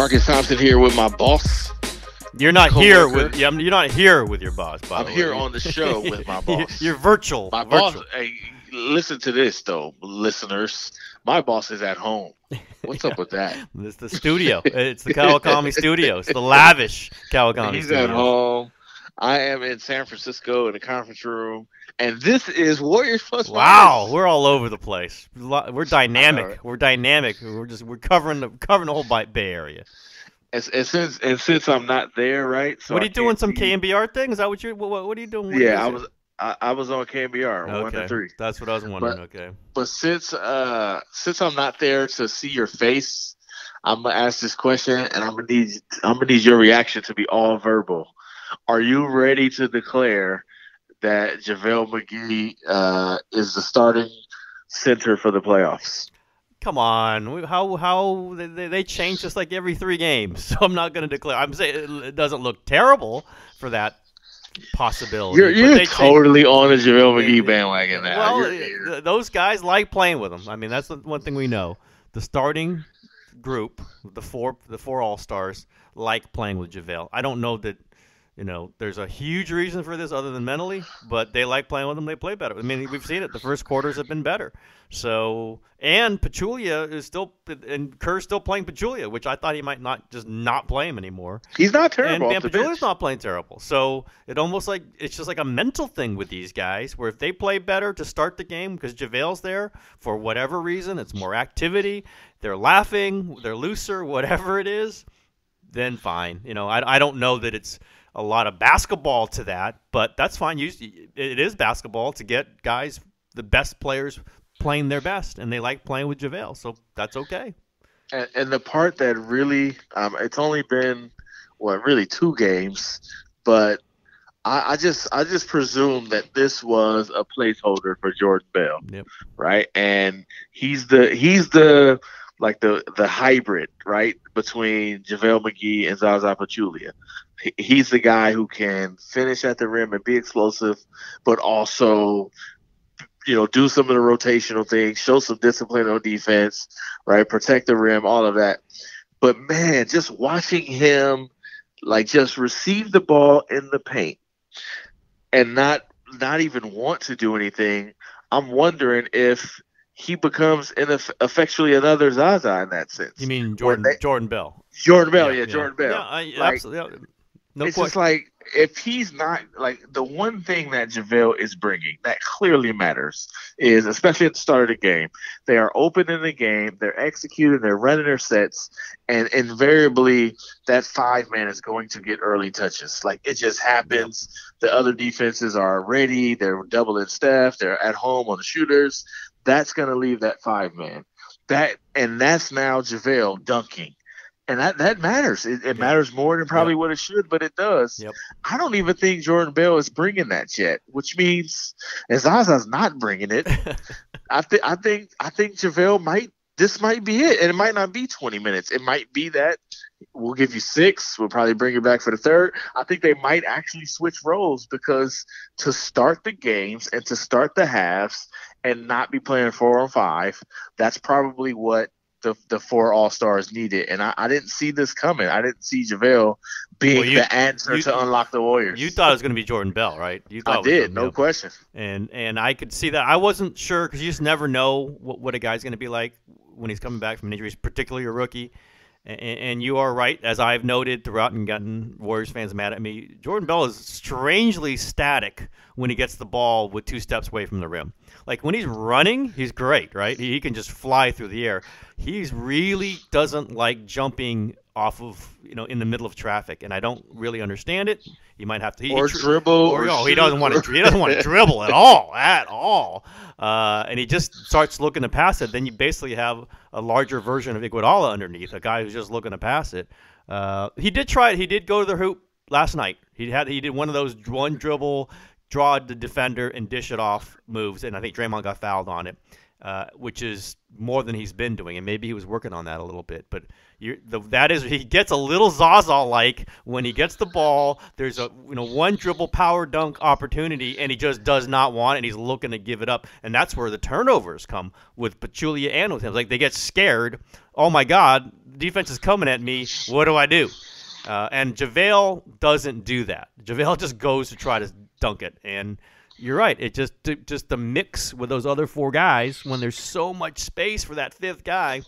Marcus Thompson here with my boss. You're not here with You're not here with your boss. By I'm the way, here on the show with my boss. You're virtual. My virtual. boss. Hey, listen to this though, listeners. My boss is at home. What's up with that? It's the studio. It's the Kawakami studio. It's the lavish Kawakami He's studio. at home. I am in San Francisco in the conference room, and this is Warriors Plus. Wow, Minus. we're all over the place. We're dynamic. We're dynamic. We're covering the whole Bay Area. And since I'm not there, right? So what are you doing? Some KMBR thing? Is that what you're? What are you doing? Yeah, I was on KMBR okay. 1 to 3. That's what I was wondering. But since I'm not there to see your face, I'm gonna ask this question, and I'm gonna need your reaction to be all verbal. Are you ready to declare that JaVale McGee is the starting center for the playoffs? Come on, how they change just like every 3 games. So I'm not going to declare. I'm saying it doesn't look terrible for that possibility. You're totally on the JaVale McGee bandwagon now. Well, those guys like playing with him. I mean, that's the one thing we know. The starting group, the four All-Stars, like playing with JaVale. I don't know that. There's a huge reason for this other than mentally, but they like playing with them. They play better. I mean, we've seen it. The first quarters have been better. So, and Pachulia is still, and Kerr's still playing Pachulia, which I thought he might not play him anymore. He's not terrible. And Pachulia's not playing terrible. So it's just like a mental thing with these guys, where if they play better to start the game because JaVale's there for whatever reason, it's more activity. They're laughing, they're looser, whatever it is. Then fine. I don't know that it's a lot of basketball to that, but that's fine. It is basketball to get guys, the best players, playing their best, and they like playing with JaVale, so that's okay. And the part that really, it's only been, really 2 games, but I just presume that this was a placeholder for Jordan Bell, yep. Right? And he's the like the hybrid, right, between JaVale McGee and Zaza Pachulia. He's the guy who can finish at the rim and be explosive, but also, do some of the rotational things, show some discipline on defense, right, protect the rim, all of that. But, man, just watching him, just receive the ball in the paint and not even want to do anything, I'm wondering if he becomes effectually another Zaza in that sense. You mean Jordan Bell? Jordan Bell, yeah. Jordan Bell. Yeah, absolutely. No it's question. Just like, if he's not, the one thing that JaVale is bringing that clearly matters is, especially at the start of the game, they are open in the game, they're executing, they're running their sets, and invariably that 5-man is going to get early touches. It just happens. The other defenses are ready, they're doubling Steph, they're at home on the shooters. That's going to leave that 5-man. That's now JaVale dunking. And that matters. It matters more than probably what it should, but it does. Yep. I don't even think Jordan Bell is bringing that yet, which means Zaza's not bringing it. I think JaVale this might be it, and it might not be 20 minutes. It might be that we'll give you 6. We'll probably bring you back for the 3rd. I think they might actually switch roles, because to start the games and to start the halves and not be playing 4-on-5, that's probably what the 4 All-Stars needed. And I didn't see this coming. I didn't see JaVale being the answer to unlock the Warriors. You thought it was going to be Jordan Bell, right? I did, no question. And I could see that. I wasn't sure, because you just never know what a guy's going to be like when he's coming back from injuries, particularly a rookie. And you are right, as I've noted throughout and gotten Warriors fans mad at me, Jordan Bell is strangely static when he gets the ball with 2 steps away from the rim. When he's running, he's great, right? He can just fly through the air. He really doesn't like jumping off of, in the middle of traffic, and I don't really understand it. He might have to dribble, he doesn't want to dribble at all. And he just starts looking to pass it. Then you basically have a larger version of Iguodala underneath, a guy who's just looking to pass it. He did try it. He did go to the hoop last night. He did one of those one dribble, draw the defender and dish it off moves, and I think Draymond got fouled on it. which is more than he's been doing, and maybe he was working on that a little bit. But he gets a little Zaza-like when he gets the ball. There's a one dribble power dunk opportunity, and he just does not want it, and he's looking to give it up, and that's where the turnovers come with Pachulia and with him. Like, they get scared. Oh my God, defense is coming at me. What do I do? And JaVale doesn't do that. JaVale just goes to try to dunk it, and you're right. It just the mix with those other four guys when there's so much space for that fifth guy.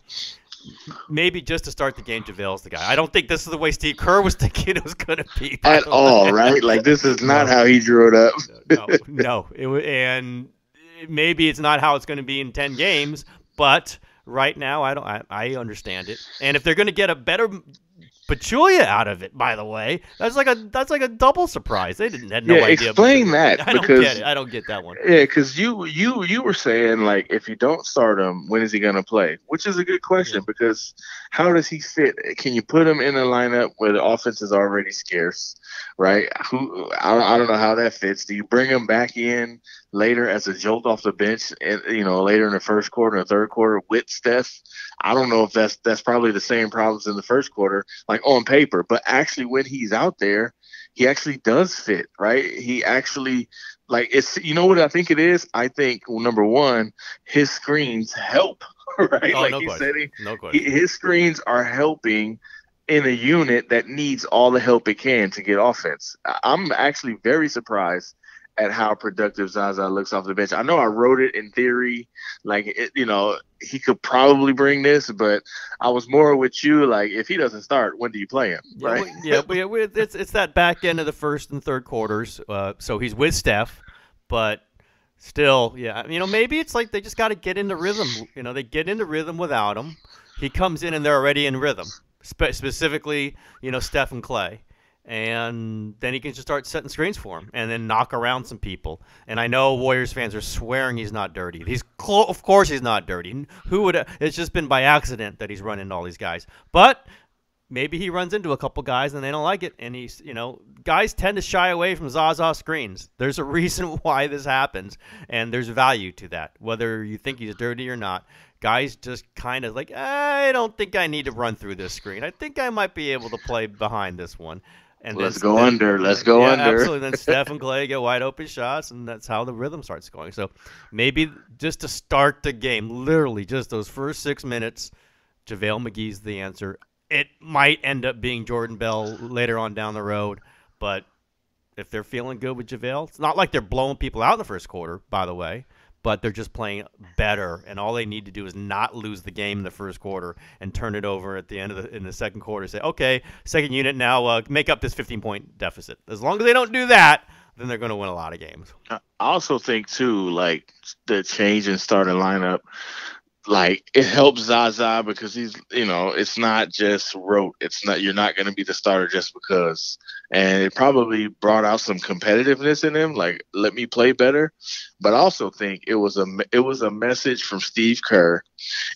Maybe just to start the game, JaVale's the guy. I don't think this is the way Steve Kerr was thinking it was going to be at all. Right? Like, this is not how he drew it up. No. And maybe it's not how it's going to be in 10 games. But right now, I understand it. And if they're going to get a better Pachulia out of it, by the way, that's like a double surprise. They had no idea. Explain that. I don't get it. I don't get that one. Yeah, because you were saying, like, if you don't start him, when is he going to play? Which is a good question, because how does he fit? Can you put him in a lineup where the offense is already scarce, right? I don't know how that fits. Do you bring him back in later as a jolt off the bench, and later in the first quarter and third quarter with Steph? I don't know if that's probably the same problems in the first quarter, like on paper, but actually when he's out there, he actually does fit, right? He actually, like, it's, what I think it is? I think, well, number one, his screens help, right? Oh, like no he question. said, No question. his screens are helping in a unit that needs all the help it can to get offense. I'm actually very surprised at how productive Zaza looks off the bench. I know I wrote it in theory, like, he could probably bring this, but I was more with you, like, if he doesn't start, when do you play him, right? But it's that back end of the first and third quarters, so he's with Steph, but still, maybe it's like they just got to get into rhythm. They get into rhythm without him. He comes in and they're already in rhythm, specifically, Steph and Clay. And then he can just start setting screens for him and then knock around some people. And I know Warriors fans are swearing he's not dirty. Of course he's not dirty. Who would? It's just been by accident that he's run into all these guys. But maybe he runs into a couple guys and they don't like it. And guys tend to shy away from Zaza screens. There's a reason why this happens, and there's value to that, whether you think he's dirty or not. Guys just kind of like, I don't think I need to run through this screen. I think I might be able to play behind this one. And Let's go under. Absolutely. Then Steph and Clay get wide open shots, and that's how the rhythm starts going. So maybe just to start the game, literally just those first 6 minutes, JaVale McGee's the answer. It might end up being Jordan Bell later on down the road, but if they're feeling good with JaVale, it's not like they're blowing people out in the first quarter, by the way, but they're just playing better, and all they need to do is not lose the game in the first quarter and turn it over at the end of in the second quarter. Say, okay, second unit now, make up this 15-point deficit. As long as they don't do that, then they're going to win a lot of games. I also think too, like, the change in starting lineup, like, it helps Zaza because he's, it's not just rote. It's not, you're not going to be the starter just because. And it probably brought out some competitiveness in him, like, let me play better. But I also think it was a message from Steve Kerr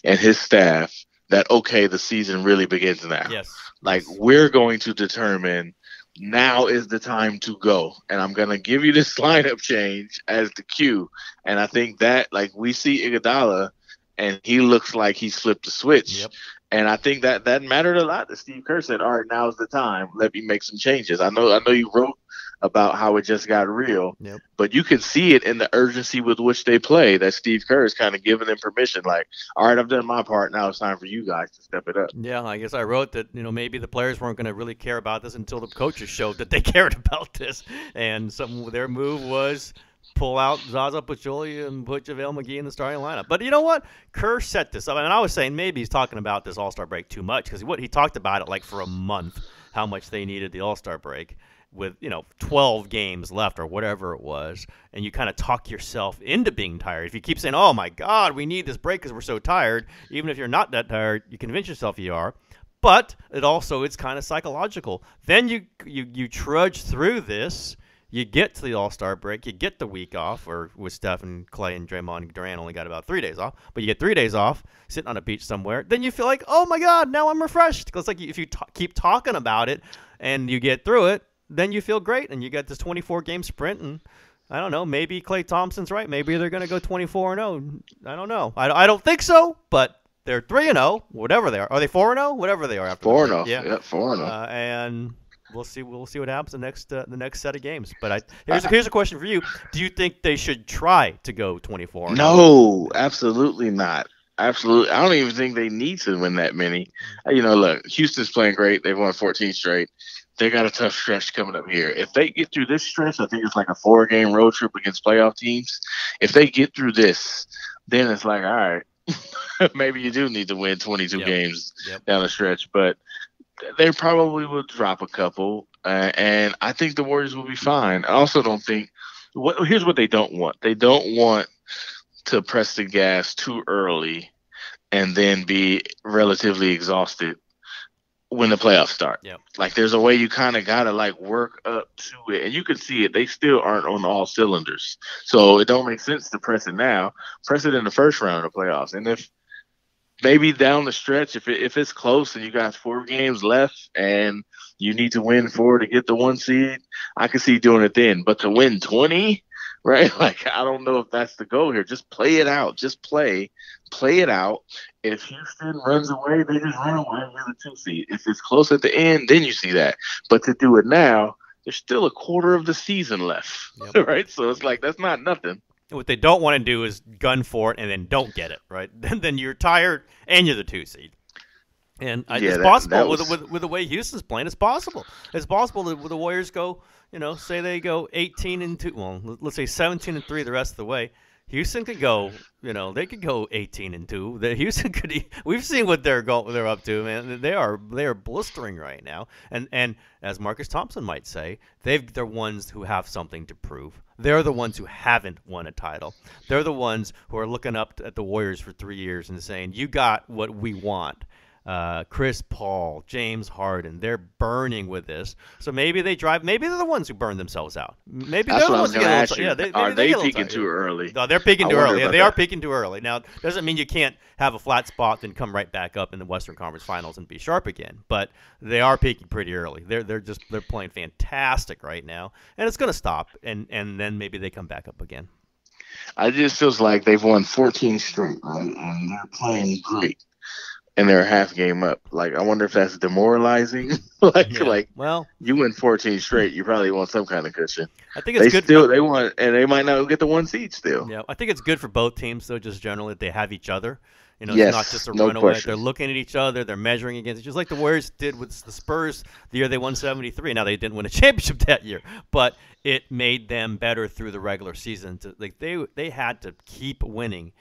and his staff that, okay, the season really begins now. Yes. Like, we're going to determine now is the time to go. And I'm going to give you this lineup change as the cue. And I think that, like, we see Iguodala, and he looks like he's flipped the switch. Yep. And I think that mattered a lot. That Steve Kerr said, all right, now's the time. Let me make some changes. I know you wrote about how it just got real, yep, but you can see it in the urgency with which they play, that Steve Kerr is kind of giving them permission. Like, all right, I've done my part. Now it's time for you guys to step it up. Yeah, I guess I wrote that, maybe the players weren't going to really care about this until the coaches showed that they cared about this. And their move was pull out Zaza Pachulia and put JaVale McGee in the starting lineup. But you know what? Kerr set this up. I mean, I was saying maybe he's talking about this All-Star break too much, because he talked about it like for a month, how much they needed the All-Star break with 12 games left or whatever it was, and you kind of talk yourself into being tired. If you keep saying, oh my God, we need this break because we're so tired, even if you're not that tired, you convince yourself you are. But it's kind of psychological. Then you trudge through this. You get to the All-Star break, you get the week off, or with Steph and Clay and Draymond and Durant only got about 3 days off, but you get 3 days off, sitting on a beach somewhere. Then you feel like, oh my God, now I'm refreshed. Because like if you keep talking about it and you get through it, then you feel great, and you get this 24-game sprint, and I don't know. Maybe Klay Thompson's right. Maybe they're going to go 24-0. I don't know. I don't think so, but they're 3-0, whatever they are. Are they 4-0? Whatever they are after 4-0. Yeah, yeah, 4-0. And we'll see. We'll see what happens the next set of games. But here's a question for you. Do you think they should try to go 24-0? No, absolutely not. Absolutely. I don't even think they need to win that many. Look, Houston's playing great. They've won 14 straight. They got a tough stretch coming up here. If they get through this stretch, I think it's like a 4-game road trip against playoff teams. If they get through this, then it's like, all right, maybe you do need to win 22 games down the stretch. But they probably will drop a couple, and I think the Warriors will be fine. I also don't think here's what they don't want. They don't want to press the gas too early and then be relatively exhausted when the playoffs start. Yep. Like, there's a way you kind of got to, like, work up to it. And you can see it. They still aren't on all cylinders. So it don't make sense to press it now. Press it in the first round of the playoffs. And if maybe down the stretch, if it's close and you got 4 games left and you need to win 4 to get the 1 seed, I can see doing it then. But to win 20, right? Like, I don't know if that's the goal here. Just play it out. Just play it out. If Houston runs away, they just run away and you're the 2 seed. If it's close at the end, then you see that. But to do it now, there's still a quarter of the season left, right? So it's like, that's not nothing. What they don't want to do is gun for it and then don't get it, right? Then you're tired and you're the 2 seed. And it's possible with the way Houston's playing. It's possible. It's possible that the Warriors go, say they go 18-2. Well, let's say 17-3 the rest of the way. Houston could go, they could go 18-2. Houston could. We've seen what they're up to, man. They are blistering right now. And as Marcus Thompson might say, they're ones who have something to prove. They're the ones who haven't won a title. They're the ones who are looking up at the Warriors for 3 years and saying, "You got what we want." Chris Paul, James Harden, they're burning with this. So maybe they're the ones who burn themselves out. Maybe they're the ones who get a little. Are they peaking too early? No, they're peaking too early. Yeah, they are peaking too early. Now, doesn't mean you can't have a flat spot then come right back up in the Western Conference Finals and be sharp again. But they are peaking pretty early. They're playing fantastic right now, and it's going to stop, and then maybe they come back up again. I just feels like they've won 14 straight, right? And they're playing great. And they're a half game up. Like, I wonder if that's demoralizing. Well, you win 14 straight, you probably want some kind of cushion. I think it's good. They want, and they might not get the 1 seed still. Yeah, I think it's good for both teams, though. Just generally, they have each other. It's not just a runaway. Question. They're looking at each other. They're measuring against it, just like the Warriors did with the Spurs the year they won 73. Now, they didn't win a championship that year, but it made them better through the regular season. They had to keep winning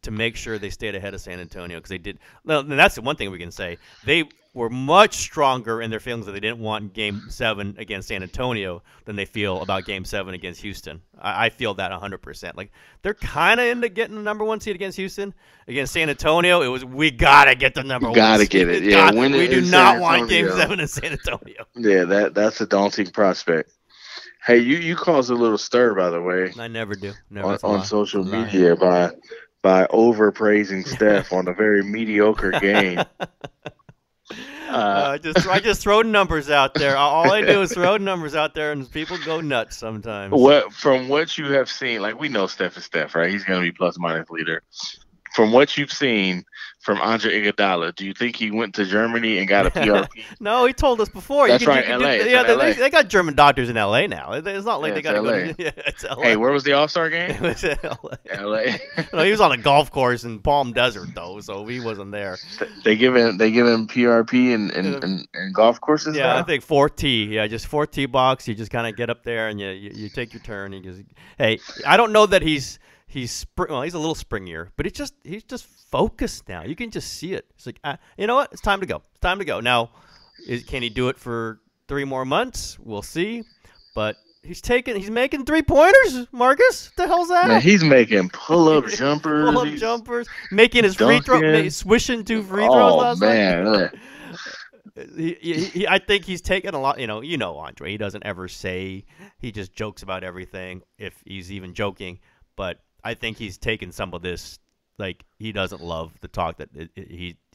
to make sure they stayed ahead of San Antonio, because they did. Well, and that's the one thing we can say. They were much stronger in their feelings that they didn't want Game 7 against San Antonio than they feel about Game 7 against Houston. I feel that 100%. Like, they're kind of into getting the number 1 seed against Houston. Against San Antonio, it was, we got to get the number 1 seed. Got to get it. Yeah, we do not want Game 7 in San Antonio. Yeah, that's a daunting prospect. Hey, you caused a little stir, by the way. I never do. On social media by overpraising Steph on a very mediocre game. I just throw numbers out there. All I do is throw numbers out there, and people go nuts sometimes. From what you have seen, like, we know Steph is Steph, right? He's going to be plus-minus leader. From what you've seen from Andre Iguodala, do you think he went to Germany and got a PRP? No, he told us before. That's right, L.A. They got German doctors in L.A. now. It's not like they got to go to it's L.A. Hey, where was the All-Star game? It was in L.A. L.A. No, he was on a golf course in Palm Desert, though, so he wasn't there. They give him PRP and golf courses Yeah, now? I think 4 tee. Yeah, just 4 tee box. You just kind of get up there and you take your turn. Hey, I don't know that he's a little springier, but he's just focused now. You can just see it. It's like, you know what? It's time to go. It's time to go. Now, can he do it for 3 more months? We'll see. But he's making 3-pointers, Marcus. What the hell's that? Man, he's making pull-up jumpers. Making his free throw, swishing 2 free throws last night. I think he's taken a lot. You know, Andre. He doesn't ever say. He just jokes about everything, if he's even joking. But I think he's taken some of this like he doesn't love the talk that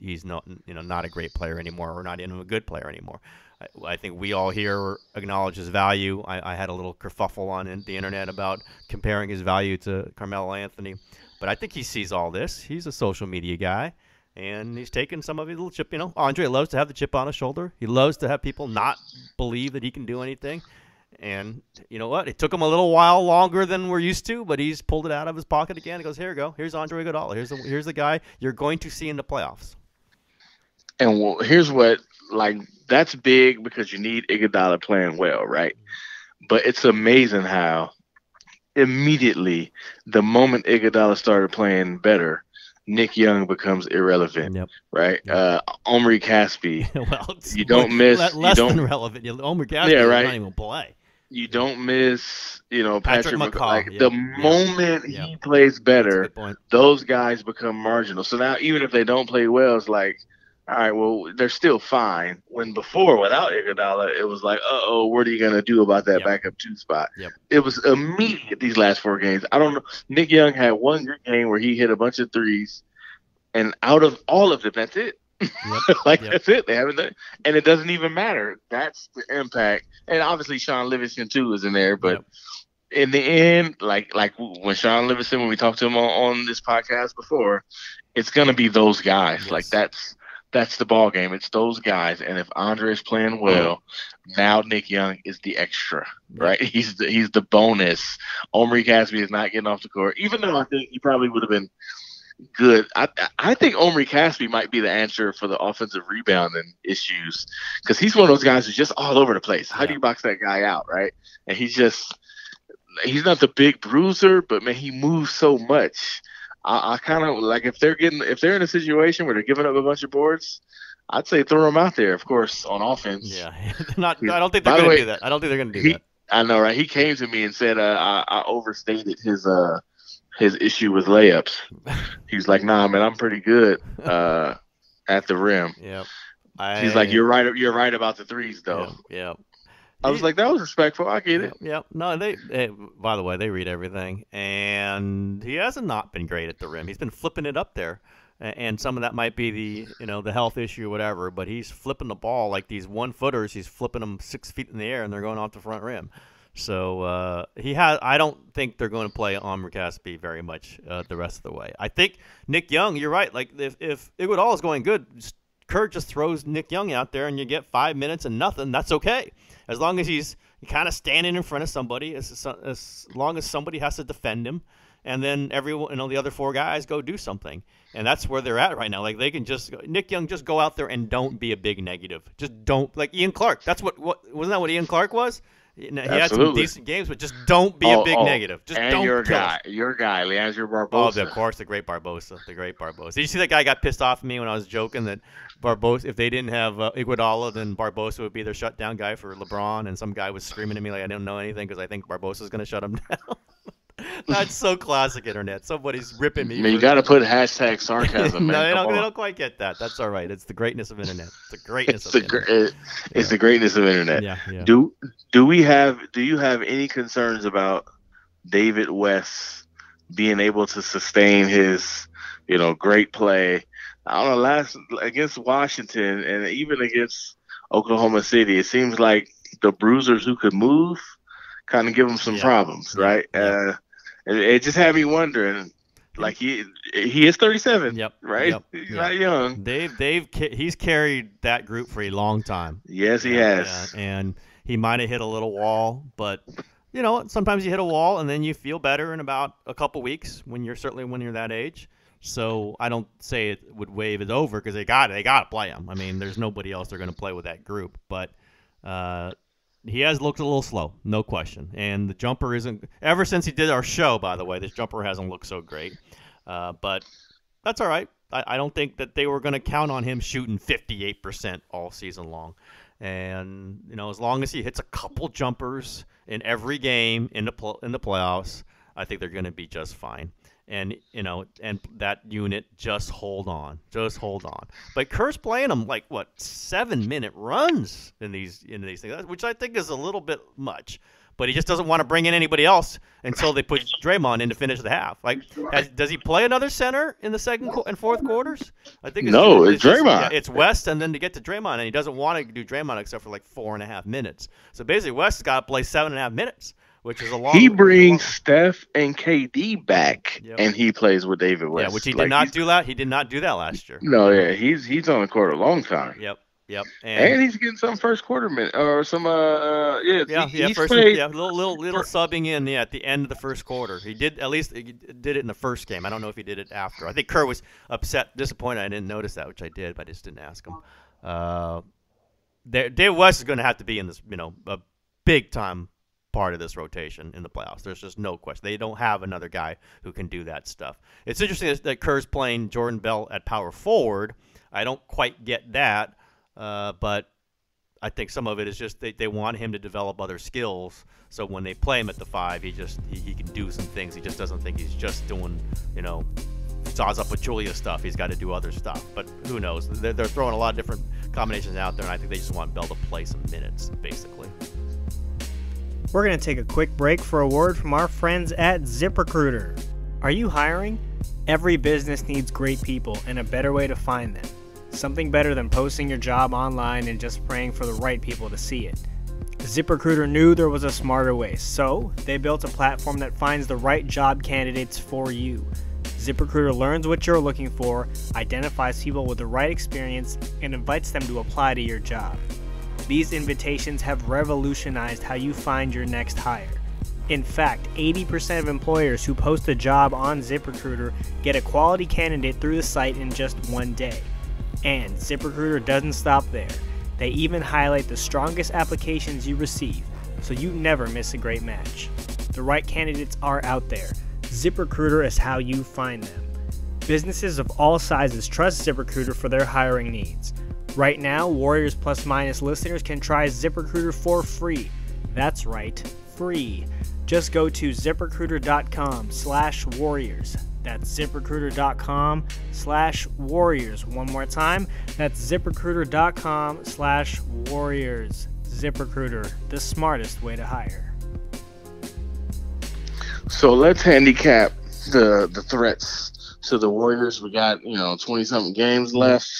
he's not not a great player anymore or not even a good player anymore. I think we all here acknowledge his value. I had a little kerfuffle on the internet about comparing his value to Carmelo Anthony, but I think he sees all this. He's a social media guy, and he's taken some of his little chip. Andre loves to have the chip on his shoulder. He loves to have people not believe that he can do anything. And you know what? It took him a little while longer than we're used to, but he's pulled it out of his pocket again. He goes, "Here you go. Here's Andre Iguodala. Here's the guy you're going to see in the playoffs." And here's what, that's big because you need Iguodala playing well, right? But it's amazing how immediately the moment Iguodala started playing better, Nick Young becomes irrelevant, right? Omri Caspi, well, you don't miss less than relevant. Omri Caspi right. not even play. You don't miss, Patrick McCaw. The moment he plays better, those guys become marginal. So now even if they don't play well, it's like, all right, well, they're still fine. When before, without Iguodala, it was like, what are you going to do about that backup 2 spot? It was immediate these last 4 games. I don't know. Nick Young had one good game where he hit a bunch of threes, and out of all of them, that's it. That's it. They haven't done it. And it doesn't even matter. That's the impact. And obviously Sean Livingston, too, is in there. But in the end, like when Sean Livingston, when we talked to him on this podcast before, it's going to be those guys. Yes. That's the ball game. It's those guys. And if Andre is playing well, now Nick Young is the extra, right? He's the bonus. Omri Caspi is not getting off the court, even though I think he probably would have been good. I think Omri Caspi might be the answer for the offensive rebounding issues because he's one of those guys who's just all over the place. How do you box that guy out, right? And he's not the big bruiser, but man, he moves so much. I kind of like if they're in a situation where they're giving up a bunch of boards, I'd say throw them out there. Of course, on offense. Yeah, I don't think they're going to do that. I don't think they're going to do that. I know, right? He came to me and said I overstated his issue with layups. He was like, "Nah, man, I'm pretty good at the rim." Yep. He's like, "You're right. You're right about the threes, though." Yep. I was like, "That was respectful. I get it." Yep. No, they by the way, they read everything, and he hasn't not been great at the rim. He's been flipping it up there, and some of that might be the health issue or whatever. But he's flipping the ball like these 1-footers. He's flipping them 6 feet in the air, and they're going off the front rim. So I don't think they're going to play Omri Caspi very much the rest of the way. I think Nick Young, you're right. Like if Iguodala is going good, Kurt just throws Nick Young out there and you get 5 minutes and nothing. That's okay, as long as he's kind of standing in front of somebody. As long as somebody has to defend him, and then the other 4 guys go do something. And that's where they're at right now. Like they can Nick Young just go out there and don't be a big negative. Just don't, like Ian Clark. That's what wasn't that what Ian Clark was? He had some decent games, but just don't be a big negative. Just and don't your guy, Leandro Barbosa. Oh, of course, the great Barbosa. Did you see that guy got pissed off at me when I was joking that Barbosa, if they didn't have Iguodala, then Barbosa would be their shutdown guy for LeBron, and some guy was screaming at me like I didn't know anything because I think Barbosa's going to shut him down. That's so classic internet. Somebody's ripping me. I mean, you got to put hashtag sarcasm. No, man. they don't quite get that. That's all right. It's the greatness of internet. It's the greatness of internet. It's the greatness of internet. Yeah. Do you have any concerns about David West being able to sustain his, great play? I don't know, last against Washington and even against Oklahoma City, it seems like the bruisers who could move kind of give him some problems, right? Yeah. It just had me wondering, like he is 37, right? He's not young. He's carried that group for a long time. Yes, he has. And he might have hit a little wall, but sometimes you hit a wall and then you feel better in about a couple weeks when you're that age. So I don't say it would wave it over because they got to play him. I mean, there's nobody else they're going to play with that group, but he has looked a little slow, no question. And the jumper isn't – ever since he did our show, by the way, this jumper hasn't looked so great. But that's all right. I don't think that they were going to count on him shooting 58% all season long. And, as long as he hits a couple jumpers in every game in the playoffs, I think they're going to be just fine. And, and that unit, just hold on. But Kerr's playing them 7-minute runs in these things, which I think is a little bit much. but he just doesn't want to bring in anybody else until they put Draymond in to finish the half. Like, does he play another center in the second and fourth quarters? I think it's Draymond. It's West, and then to get to Draymond, and he doesn't want to do Draymond except for like 4.5 minutes. So basically, West has got to play 7.5 minutes, which is a long. He brings Steph and KD back, and he plays with David West. Yeah, which he did not do that. He did not do that last year. No, yeah, he's on the court a long time. Yep. And he's getting some first quarter minute or some he's played, little subbing in at the end of the first quarter. He did it in the first game. I don't know if he did it after. I think Kerr was disappointed. I didn't notice that, which I did, but I just didn't ask him. David West is going to have to be in this, a big time part of this rotation in the playoffs. There's just no question. They don't have another guy who can do that stuff. It's interesting that Kerr's playing Jordan Bell at power forward. I don't quite get that. But I think some of it is just they want him to develop other skills. So when they play him at the 5, he can do some things. He just doesn't think he's just doing, Zaza Pachulia stuff. He's got to do other stuff. But who knows? They're throwing a lot of different combinations out there, and I think they just want Bell to play some minutes, basically. We're going to take a quick break for a word from our friends at ZipRecruiter. Are you hiring? Every business needs great people and a better way to find them. Something better than posting your job online and just praying for the right people to see it. ZipRecruiter knew there was a smarter way, so they built a platform that finds the right job candidates for you. ZipRecruiter learns what you're looking for, identifies people with the right experience, and invites them to apply to your job. These invitations have revolutionized how you find your next hire. In fact, 80% of employers who post a job on ZipRecruiter get a quality candidate through the site in just one day. And ZipRecruiter doesn't stop there. They even highlight the strongest applications you receive, so you never miss a great match. The right candidates are out there. ZipRecruiter is how you find them. Businesses of all sizes trust ZipRecruiter for their hiring needs. Right now, Warriors Plus Minus listeners can try ZipRecruiter for free. That's right, free. Just go to ZipRecruiter.com/Warriors. That's ZipRecruiter.com/Warriors. One more time, that's ZipRecruiter.com/Warriors. ZipRecruiter, the smartest way to hire. So let's handicap the threats to the Warriors. We got 20-something games left.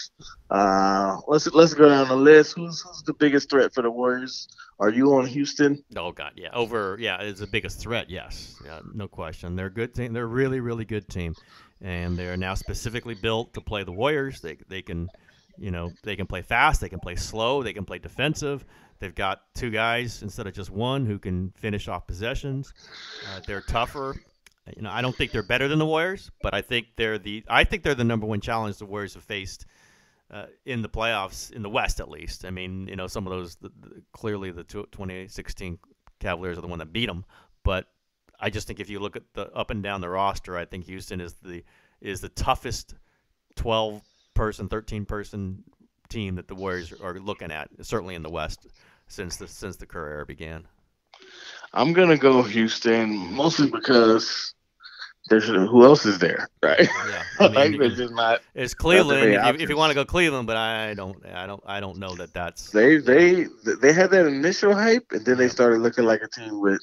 Let's go down the list. Who's the biggest threat for the Warriors? Are you on Houston? Oh God, yeah. It's the biggest threat. Yes, yeah, no question. They're a good team. They're a really, really good team, and they're now specifically built to play the Warriors. They can, they can play fast. They can play slow. They can play defensive. They've got 2 guys instead of just one who can finish off possessions. They're tougher. I don't think they're better than the Warriors, but I think they're the number one challenge the Warriors have faced in the playoffs, in the West at least. I mean, some of those, clearly the 2016 Cavaliers are the one that beat them. But I just think if you look at the up and down the roster, I think Houston is the toughest 12-person, 13-person team that the Warriors are looking at, certainly in the West, since the Kerr era began. I'm gonna go Houston mostly because who else is there, right? Yeah, I mean, just not. It's Cleveland if you want to go Cleveland, but I don't know that that's. They had that initial hype, and then they started looking like a team with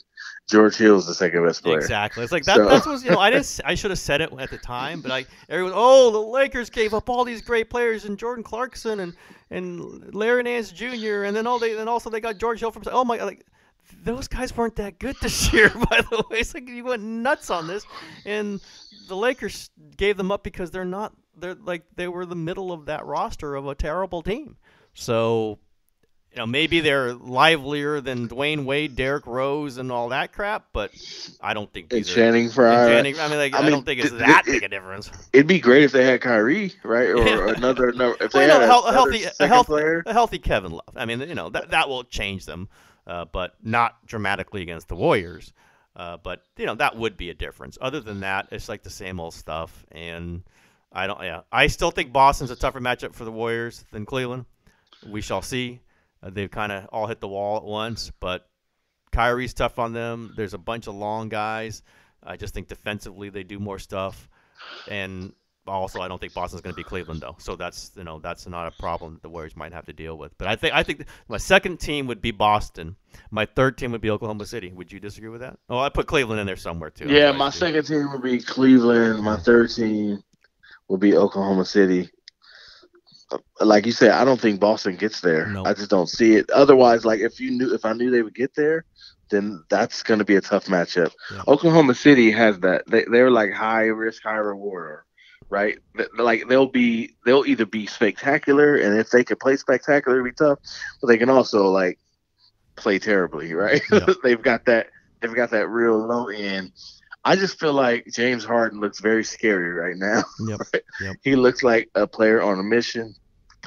George Hill as the second best player. Exactly. It's like that. So. That's what I should have said it at the time, but everyone. Oh, the Lakers gave up all these great players, and Jordan Clarkson and Larry Nance Jr. And then also they got George Hill from. Oh my. Those guys weren't that good this year, by the way. It's like you went nuts on this, and the Lakers gave them up because they were the middle of that roster of a terrible team. So, maybe they're livelier than Dwayne Wade, Derrick Rose, and all that crap, but I don't think these are. Channing Frye. I don't think it's that big a difference. It'd be great if they had Kyrie, right, or another. If they had a healthy Kevin Love. I mean, that will change them. But not dramatically against the Warriors. But that would be a difference. Other than that, it's like the same old stuff. And I still think Boston's a tougher matchup for the Warriors than Cleveland. We shall see. They've kind of all hit the wall at once, but Kyrie's tough on them. There's a bunch of long guys. I just think defensively they do more stuff. And also I don't think Boston's going to be Cleveland though. So that's that's not a problem that the Warriors might have to deal with. But I think my second team would be Boston. My third team would be Oklahoma City. Would you disagree with that? Oh, I put Cleveland in there somewhere too. Yeah, my second team would be Cleveland. My third team would be Oklahoma City. Like you said, I don't think Boston gets there. Nope. I just don't see it. Otherwise, like if I knew they would get there, then that's going to be a tough matchup. Yeah. Oklahoma City has that. They're like high risk, high reward, right? Like they'll either be spectacular, and if they can play spectacular, it'll be tough. But they can also like play terribly, right? Yep. They've got that real low end. I just feel like James Harden looks very scary right now. Yep. Right? Yep. He looks like a player on a mission.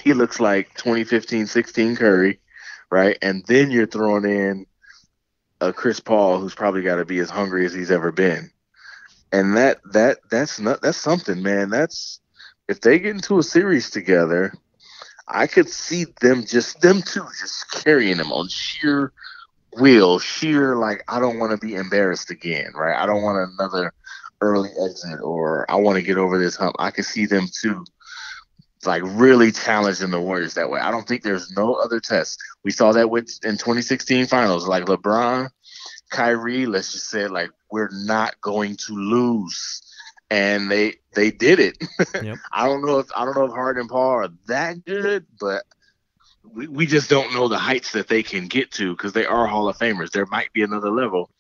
He looks like 2015-16 Curry, right? And then you're throwing in a Chris Paul who's probably got to be as hungry as he's ever been. And that's something, man. That's if they get into a series together, I could see them two just carrying them on sheer will, like I don't want to be embarrassed again, right? I don't want another early exit, or I want to get over this hump. I could see them two like really challenging the Warriors that way. I don't think there's no other test. We saw that in 2016 finals, like LeBron, Kyrie, let's just say like we're not going to lose. And they did it. Yep. I don't know if Harden and Paul are that good, but we just don't know the heights that they can get to because they are Hall of Famers. There might be another level.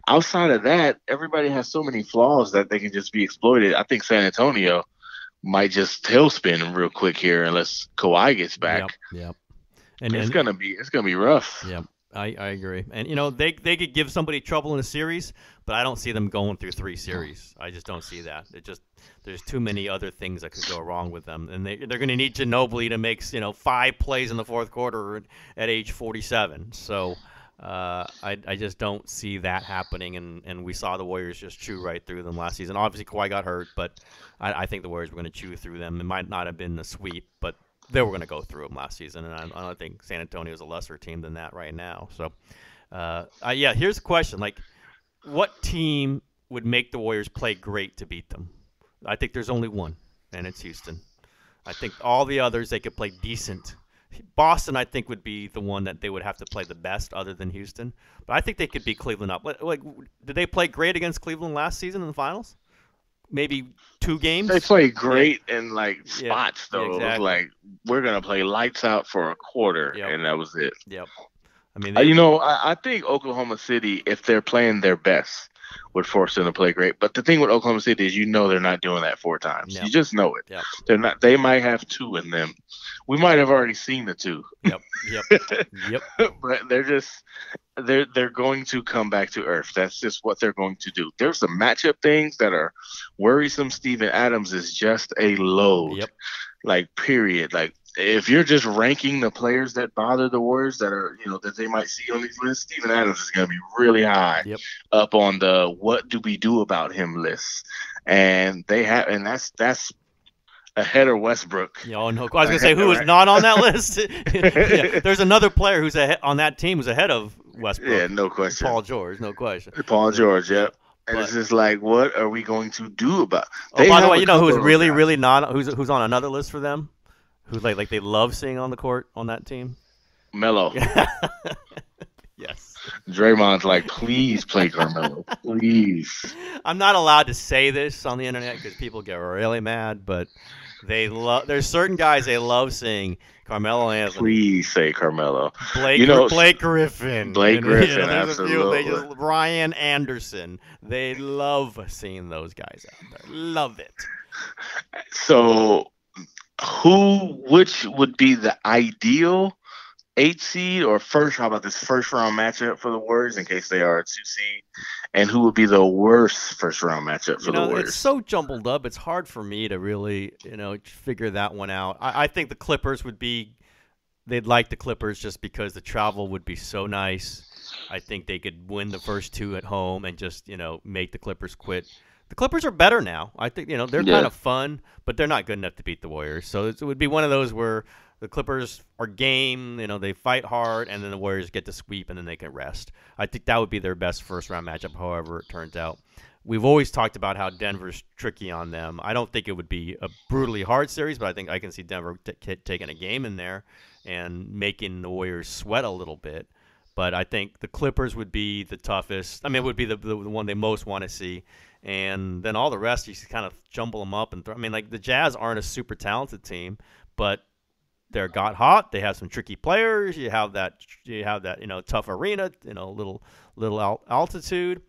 Outside of that, everybody has so many flaws that they can just be exploited. I think San Antonio might just tailspin real quick here unless Kawhi gets back. Yep. And it's gonna be rough. Yeah, I agree. And they could give somebody trouble in a series, but I don't see them going through 3 series. I just don't see that. There's too many other things that could go wrong with them, and they're going to need Ginobili to make 5 plays in the fourth quarter at age 47. So I just don't see that happening, and we saw the Warriors just chew right through them last season. Obviously, Kawhi got hurt, but I think the Warriors were going to chew through them. It might not have been a sweep, but they were going to go through them last season, and I don't think San Antonio is a lesser team than that right now. So, here's the question: like, what team would make the Warriors play great to beat them? I think there's only one, and it's Houston. I think all the others they could play decent. Boston, I think, would be the one that they would have to play the best, other than Houston. But I think they could beat Cleveland up. Like, did they play great against Cleveland last season in the finals? Maybe 2 games. They played great in spots though. Exactly. It was like we're gonna play lights out for a quarter, and that was it. Yep. I mean, I think Oklahoma City, if they're playing their best, would force them to play great. But the thing with Oklahoma City is, they're not doing that 4 times. Yep. You just know it. Yep. They're not. They might have 2 in them. We might have already seen the 2. Yep. But they're going to come back to earth. That's just what they're going to do. There's some matchup things that are worrisome. Steven Adams is just a load. Yep. Like, period. Like, if you're just ranking the players that bother the Warriors that are, that they might see on these lists, Steven Adams is going to be really high up on the what do we do about him list. And that's ahead of Westbrook. Oh, no. I was going to say, who is not on that list? There's another player who's on that team who's ahead of Westbrook. Yeah, no question. Paul George, no question. Paul George, yep. And it's just like, what are we going to do about? Oh, by the way, who's really, really not? Who's on another list for them? Who like they love seeing on the court on that team? Melo. Yes. Draymond's like, please play Carmelo, please. I'm not allowed to say this on the internet because people get really mad, but there's certain guys they love seeing Carmelo Anthony. Please say Carmelo. Blake Griffin. Absolutely. Ryan Anderson. They love seeing those guys out there. Love it. So, which would be the ideal 8 seed or first? How about this first round matchup for the Warriors in case they are a 2 seed? And who would be the worst first round matchup for the Warriors? It's so jumbled up. It's hard for me to really, figure that one out. I think the Clippers they'd like the Clippers just because the travel would be so nice. I think they could win the first 2 at home and just, make the Clippers quit. The Clippers are better now. I think, they're kind of fun, but they're not good enough to beat the Warriors. So it would be one of those where the Clippers are game. They fight hard, and then the Warriors get to sweep, and then they can rest. I think that would be their best first-round matchup, however it turns out. We've always talked about how Denver's tricky on them. I don't think it would be a brutally hard series, but I think I can see Denver taking a game in there and making the Warriors sweat a little bit. But I think the Clippers would be the toughest. I mean, it would be the one they most want to see. And then all the rest, you kind of jumble them up. Like the Jazz aren't a super talented team, but they're got hot. They have some tricky players. You have that tough arena, little altitude.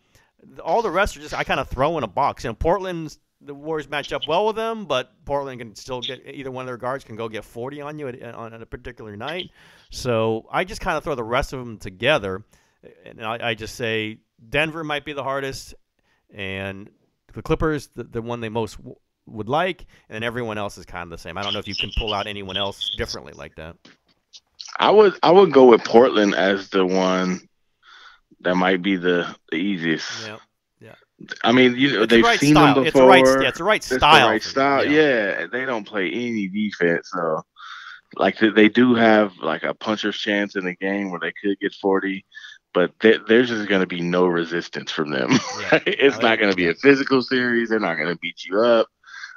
All the rest are just I kind of throw in a box. Portland's the Warriors match up well with them, but Portland can still get either one of their guards can go get 40 on you on a particular night. So I just kind of throw the rest of them together, and I just say Denver might be the hardest, and the Clippers the one they most would like, and everyone else is kind of the same. I don't know if you can pull out anyone else differently like that. I would go with Portland as the one that might be the easiest. Yeah. I mean, they've seen them before. It's the right style. It's the right style. Yeah, they don't play any defense, so like they do have like a puncher's chance in the game where they could get 40, but there's just going to be no resistance from them. Yeah. It's not going to be a physical series. They're not going to beat you up.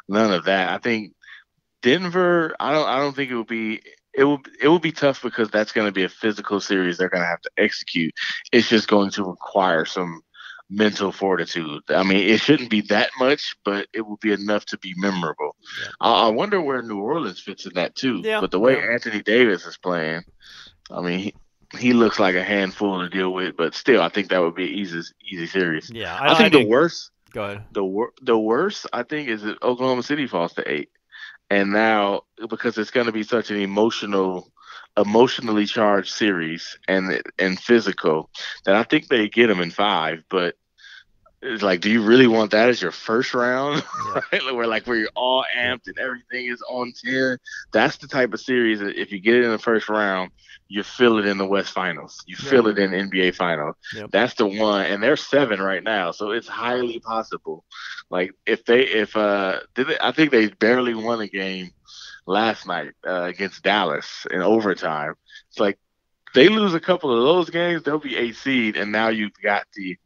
None of that. I think Denver. I don't think it will be. It will be tough because that's going to be a physical series. They're going to have to execute. It's just going to require some mental fortitude. I mean, it shouldn't be that much, but it will be enough to be memorable. Yeah. I wonder where New Orleans fits in that too. Yeah. But the way Anthony Davis is playing, I mean, he looks like a handful to deal with. But still, I think that would be an easy series. Yeah, I think the worst. Go ahead. The worst I think is that Oklahoma City falls to 8, and now because it's going to be such an emotionally charged series and physical that I think they get them in 5, but it's like, do you really want that as your first round? Yeah. Right? where you're all amped and everything is on 10. That's the type of series that if you get it in the first round, you feel it in the West Finals. You feel it in NBA Finals. Yep. That's the one, and they're 7 right now, so it's highly possible. Like I think they barely won a game last night against Dallas in overtime. It's like they lose a couple of those games, they'll be 8 seed, and now you've got the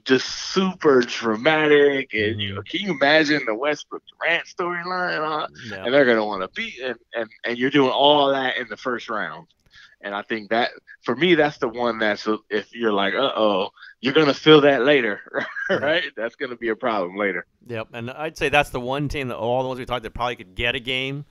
just super dramatic, and can you imagine the Westbrook Durant storyline? And they're gonna want to beat, and you're doing all that in the first round. And I think that for me, that's the one that's if you're like, you're gonna feel that later, right? That's gonna be a problem later. Yep, and I'd say that's the one team that all the ones we talked that probably could get a game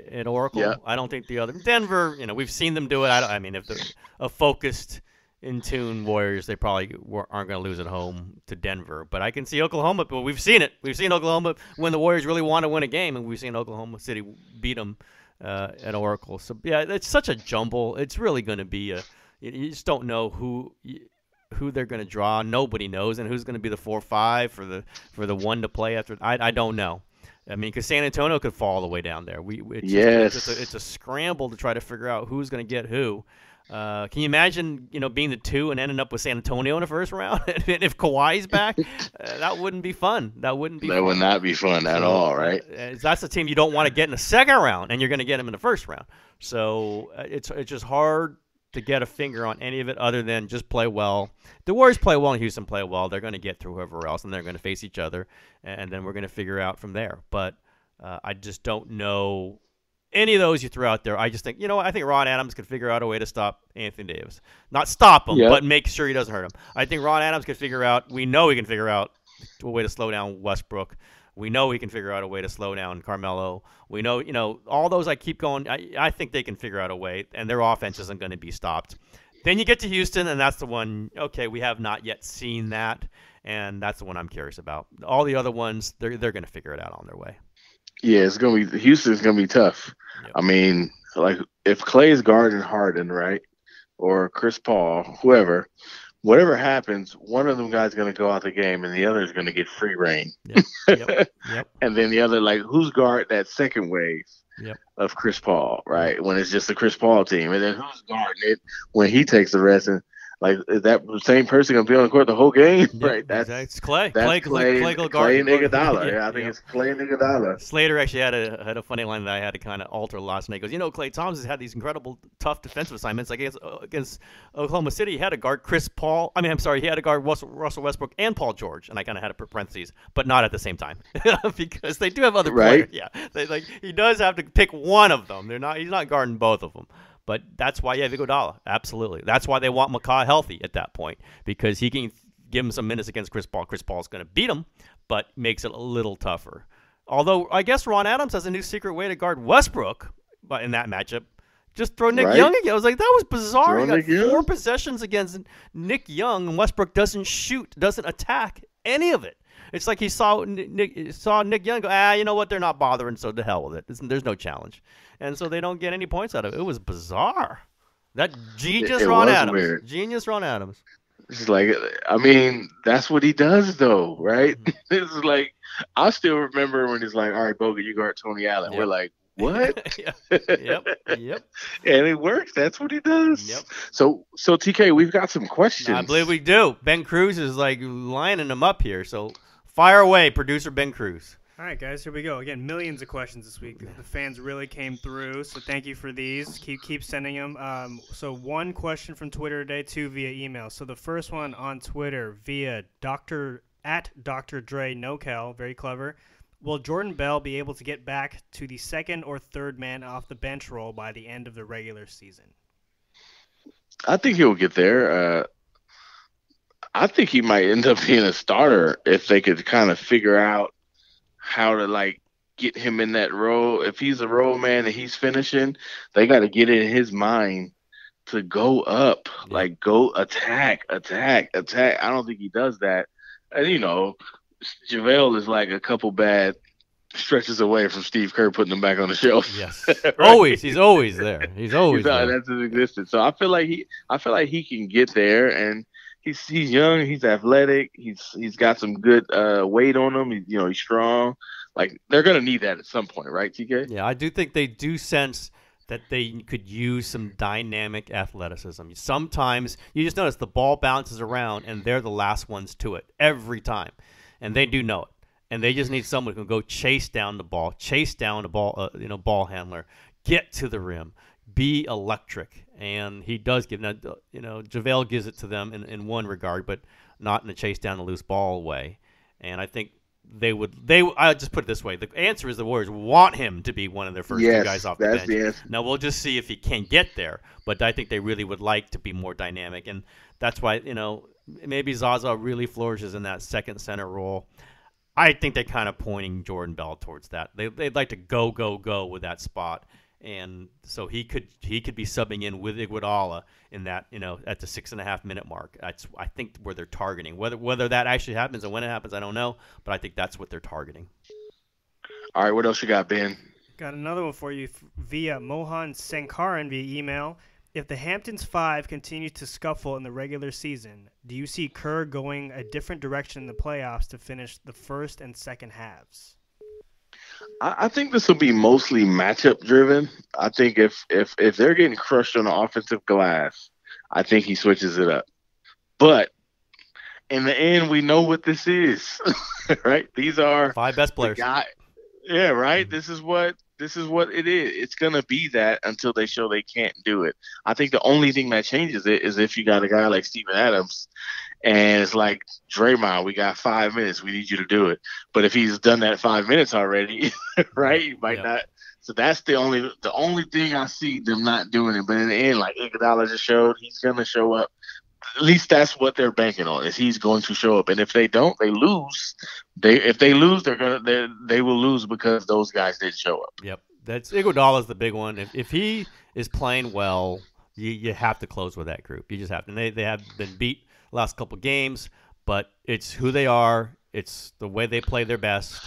at Oracle. Yep. I don't think the other Denver. We've seen them do it. If they're a focused, in tune Warriors, they probably aren't going to lose at home to Denver. But I can see Oklahoma. But we've seen it. We've seen Oklahoma when the Warriors really want to win a game, and we've seen Oklahoma City beat them at Oracle. So yeah, it's such a jumble. It's really going to be you just don't know who they're going to draw. Nobody knows, and who's going to be the 4-5 for the one to play after. I don't know. I mean, because San Antonio could fall all the way down there. It's a scramble to try to figure out who's going to get who. Can you imagine, being the 2 and ending up with San Antonio in the first round? And if Kawhi's back, that wouldn't be fun. That would not be fun at all, right? That's a team you don't want to get in the second round, and you're going to get them in the first round. So it's just hard to get a finger on any of it other than just play well. The Warriors play well and Houston play well. They're going to get through whoever else, and they're going to face each other, and then we're going to figure out from there. But I just don't know any of those you throw out there. I just think, I think Ron Adams could figure out a way to stop Anthony Davis. Not stop him, but make sure he doesn't hurt him. I think Ron Adams could we know he can figure out a way to slow down Westbrook. We know he can figure out a way to slow down Carmelo. We know, all those I keep going. I think they can figure out a way, and their offense isn't going to be stopped. Then you get to Houston, and that's the one, okay, we have not yet seen that, and that's the one I'm curious about. All the other ones, they're going to figure it out on their way. Yeah, Houston's gonna be tough. Yep. I mean, like if Clay's guarding Harden, right, or Chris Paul, whoever, whatever happens, one of them guys gonna go out the game, and the other is gonna get free reign. Yep. And then the other, like, who's guard that second wave of Chris Paul, right? When it's just the Chris Paul team, and then who's guarding it when he takes the rest? And Like, is that same person gonna be on the court the whole game? Yeah, Right. it's Clay. That's Clay and Iguodala. Yeah, I think it's Clay and Iguodala. Slater actually had a funny line that I had to kind of alter last night. He goes, Clay Thompson had these incredible tough defensive assignments. Like against Oklahoma City, he had to guard he had to guard Russell Westbrook and Paul George, and I kind of had a parentheses, but not at the same time because they do have other players. Yeah, he does have to pick one of them. He's not guarding both of them. But that's why you have Iguodala. Absolutely. That's why they want McCaw healthy at that point, because he can give him some minutes against Chris Paul. Chris Paul's going to beat him, but makes it a little tougher. Although I guess Ron Adams has a new secret way to guard Westbrook in that matchup. Just throw Nick Young again. I was like, that was bizarre. He got 4 possessions against Nick Young, and Westbrook doesn't shoot, doesn't attack any of it. It's like he saw Nick Young go, you know what? They're not bothering, so to hell with it. There's no challenge. And so they don't get any points out of it. It was bizarre. That genius Ron Adams. Weird. Genius Ron Adams. It's like, I mean, that's what he does, though, right? It's like, I still remember when he's like, all right, Bogut, you guard Tony Allen. Yep. We're like, what? Yep. And it works. That's what he does. Yep. So TK, we've got some questions. I believe we do. Ben Cruz is like lining them up here. So fire away, producer Ben Cruz. All right, guys, here we go. Again, millions of questions this week. The fans really came through, so thank you for these. Keep sending them. So 1 question from Twitter today, 2 via email. So the first one on Twitter via Dr. Dre NoCal, very clever. Will Jordan Bell be able to get back to the second or third man off the bench role by the end of the regular season? I think he'll get there. I think he might end up being a starter if they could kind of figure out how to get him in that role. If he's a role man and he's finishing, they got to get it in his mind to go up, go attack. I don't think he does that. And JaVale is like a couple bad stretches away from Steve Kerr putting him back on the shelf. Yes, right? He's always there. He's always there. That's his existence. So I feel like he can get there, and he's young, he's athletic, he's got some good weight on him. He's strong. Like, they're gonna need that at some point, right, TK? Yeah, I do think they do sense that they could use some dynamic athleticism. Sometimes you just notice the ball bounces around, and they're the last ones to it every time, and they do know it. And they just need someone who can go chase down the ball ball handler, get to the rim, be electric. And he does give that. JaVale gives it to them in one regard, but not in the chase down the loose ball way. And I think I'll just put it this way: the answer is the Warriors want him to be one of their first 2 guys off the bench. The answer. Now we'll just see if he can get there, but I think they really would like to be more dynamic, and that's why maybe Zaza really flourishes in that second center role. I think they're kind of pointing Jordan Bell towards that. They'd like to go with that spot, and so he could be subbing in with Iguodala in that at the 6.5 minute mark. That's, I think, where they're targeting. Whether that actually happens and when it happens, I don't know, but I think that's what they're targeting. All right, what else you got, Ben? Got another one for you via Mohan Sankaran via email. If the Hamptons 5 continue to scuffle in the regular season, do you see Kerr going a different direction in the playoffs to finish the first and second halves? I think this will be mostly matchup driven. I think if they're getting crushed on the offensive glass, I think he switches it up. But in the end, we know what this is, right? These are 5 best players. Yeah, right. This is what it is. It's gonna be that until they show they can't do it. I think the only thing that changes it is if you got a guy like Steven Adams, and it's like, Draymond, we got 5 minutes. We need you to do it. But if he's done that 5 minutes already, right, you might not. So that's the only thing I see them not doing it. But in the end, like Iguodala just showed, he's gonna show up. At least that's what they're banking on, is he's going to show up. And if they don't, they lose. If they lose, they will lose because those guys didn't show up. Yep, that's Iguodala's the big one. If he is playing well, you have to close with that group. You just have to. And they have been beat last couple games, but it's who they are. It's the way they play their best.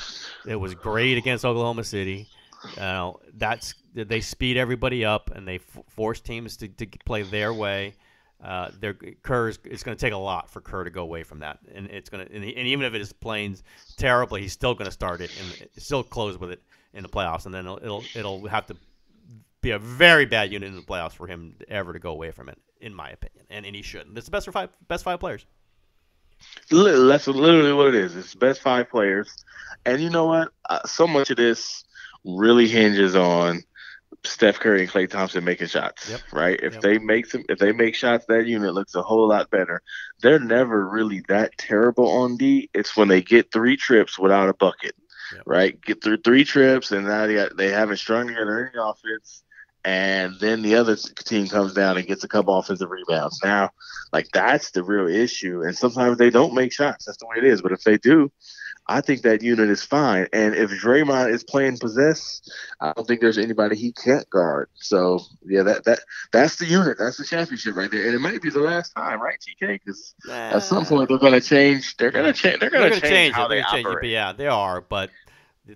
It was great against Oklahoma City. They speed everybody up, and they force teams to play their way. It's going to take a lot for Kerr to go away from that, and and even if it is playing terribly, he's still going to start it and still close with it in the playoffs, and then it'll have to be a very bad unit in the playoffs for him ever to go away from it. in my opinion, and he shouldn't. It's the best five players. That's literally what it is. It's best 5 players, and you know what? So much of this really hinges on Steph Curry and Klay Thompson making shots, right? If they make shots, that unit looks a whole lot better. They're never really that terrible on D. It's when they get 3 trips without a bucket, right? Get through 3 trips, and now they haven't strung together any offense. And then the other team comes down and gets a couple offensive rebounds. Now, like, that's the real issue. And sometimes they don't make shots. That's the way it is. But if they do, I think that unit is fine. And if Draymond is playing possess, I don't think there's anybody he can't guard. So, yeah, that's the unit. That's the championship right there. And it might be the last time, right, TK? Because at some point they're going to change. They're going to change. They're going to change how they operate. But yeah, they are. But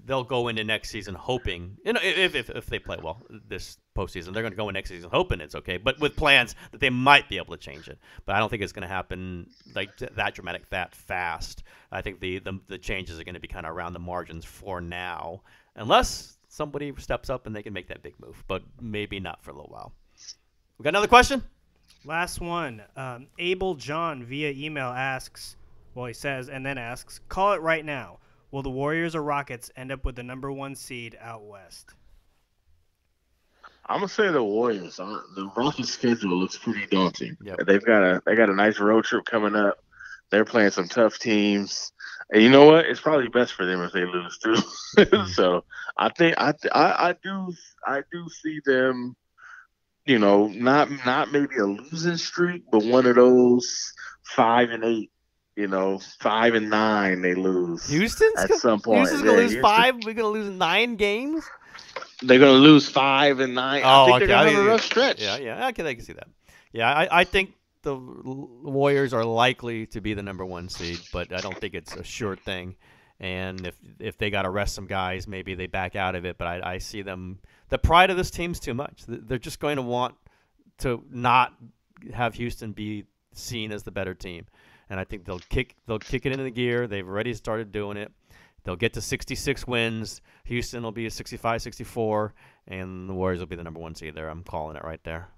they'll go into next season hoping, if they play well this postseason, they're going to go in next season hoping it's okay, but with plans that they might be able to change it. But I don't think it's going to happen like that dramatic, that fast. I think the changes are going to be kind of around the margins for now, unless somebody steps up and they can make that big move, but maybe not for a little while. We got another question? Last one. Abel John via email asks, call it right now. Will the Warriors or Rockets end up with the number 1 seed out west? I'm gonna say the Warriors. The Rockets' schedule looks pretty daunting. Yep. They got a nice road trip coming up. They're playing some tough teams, and you know what? It's probably best for them if they lose too. So I think I do see them. You know, not maybe a losing streak, but one of those 5-8. 5-9 they lose. Houston's at some point. Houston's gonna lose 5. We're gonna lose 9 games. They're gonna lose 5 and 9. I think they're gonna have a rough stretch. Yeah. I can see that. Yeah, I think the Warriors are likely to be the number 1 seed, but I don't think it's a sure thing. And if they got to rest some guys, maybe they back out of it. But I see them. The pride of this team's too much. They're just going to want to not have Houston be seen as the better team. And I think they'll kick it into the gear. They've already started doing it. They'll get to 66 wins. Houston will be a 65, 64, and the Warriors will be the number 1 seed there. I'm calling it right there.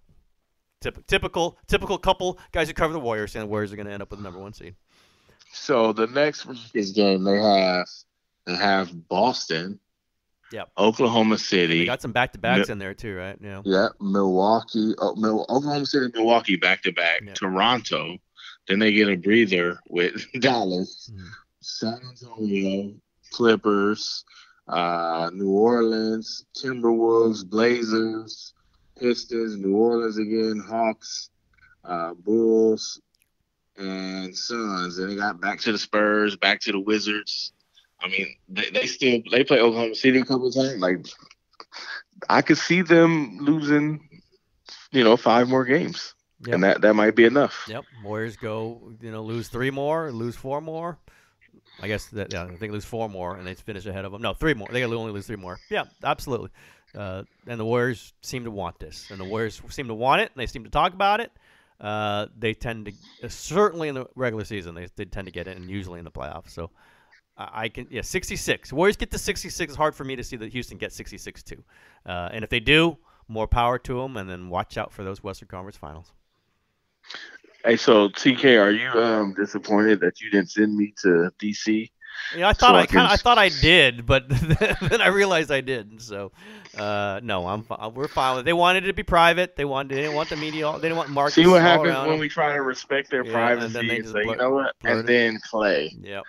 Typical couple guys who cover the Warriors, and the Warriors are going to end up with the number 1 seed. So the next game they have Boston. Yep. Oklahoma City. They got some back-to-backs in there too, right? Yeah. Yeah. Milwaukee. Oklahoma City, Milwaukee back-to-back. Yep. Toronto. Then they get a breather with Dallas, San Antonio, Clippers, New Orleans, Timberwolves, Blazers, Pistons, New Orleans again, Hawks, Bulls, and Suns. And they got back to the Spurs, back to the Wizards. I mean, they play Oklahoma City a couple of times. Like, I could see them losing, 5 more games. Yep. And that might be enough. Yep. Warriors go, lose 3 more, lose 4 more. I guess I think lose 4 more, and they finish ahead of them. No, 3 more. They only lose 3 more. Yeah, absolutely. And the Warriors seem to want this, and the Warriors seem to want it, and they seem to talk about it. They tend to, certainly in the regular season, they tend to get it, and usually in the playoffs. So 66. Warriors get to 66. It's hard for me to see that Houston gets 66 too. And if they do, more power to them, and then watch out for those Western Conference Finals. Hey, so TK, are you disappointed that you didn't send me to DC? Yeah, I thought I did, but then I realized I didn't. So, no, we're fine with it. They wanted it to be private. They didn't want the media. They didn't want markets. See what happens when we try to respect their privacy and say, you know what? And then Klay. Yep.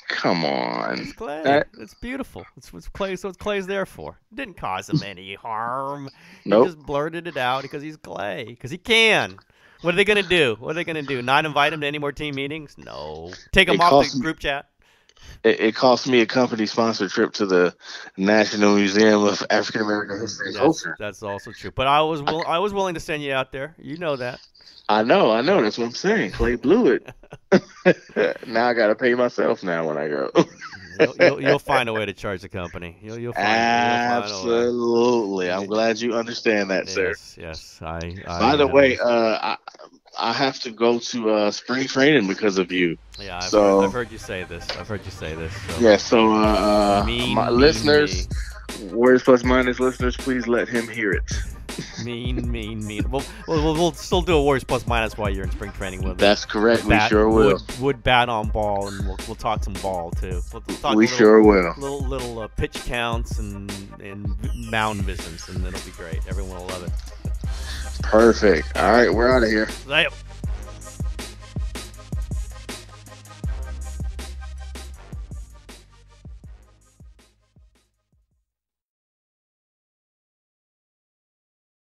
Come on. It's Klay. It's beautiful. It's Klay. So it's Klay's there for. It didn't cause him any harm. Nope. He just blurted it out because he's Klay. Because he can. What are they going to do? Not invite him to any more team meetings? No. Take him off the group chat? It cost me a company-sponsored trip to the National Museum of African American History and Culture. That's also true. But I was willing to send you out there. You know that. I know. That's what I'm saying. Klay blew it. Now I got to pay myself now when I go. You'll find a way to charge the company. You'll find Absolutely. I'm glad you understand that, sir. Yes. By the way, I have to go to spring training because of you. Yeah, I've heard you say this. So. Yeah, so my listeners, Warriors Plus Minus listeners, please let him hear it. Mean. We'll still do a Warriors plus minus while you're in spring training with us. That's correct. We sure will. Would bat on ball, and we'll talk some ball too. We'll talk sure will. Little pitch counts and mound business, and it'll be great. Everyone will love it. Perfect. All right, we're out of here. Later.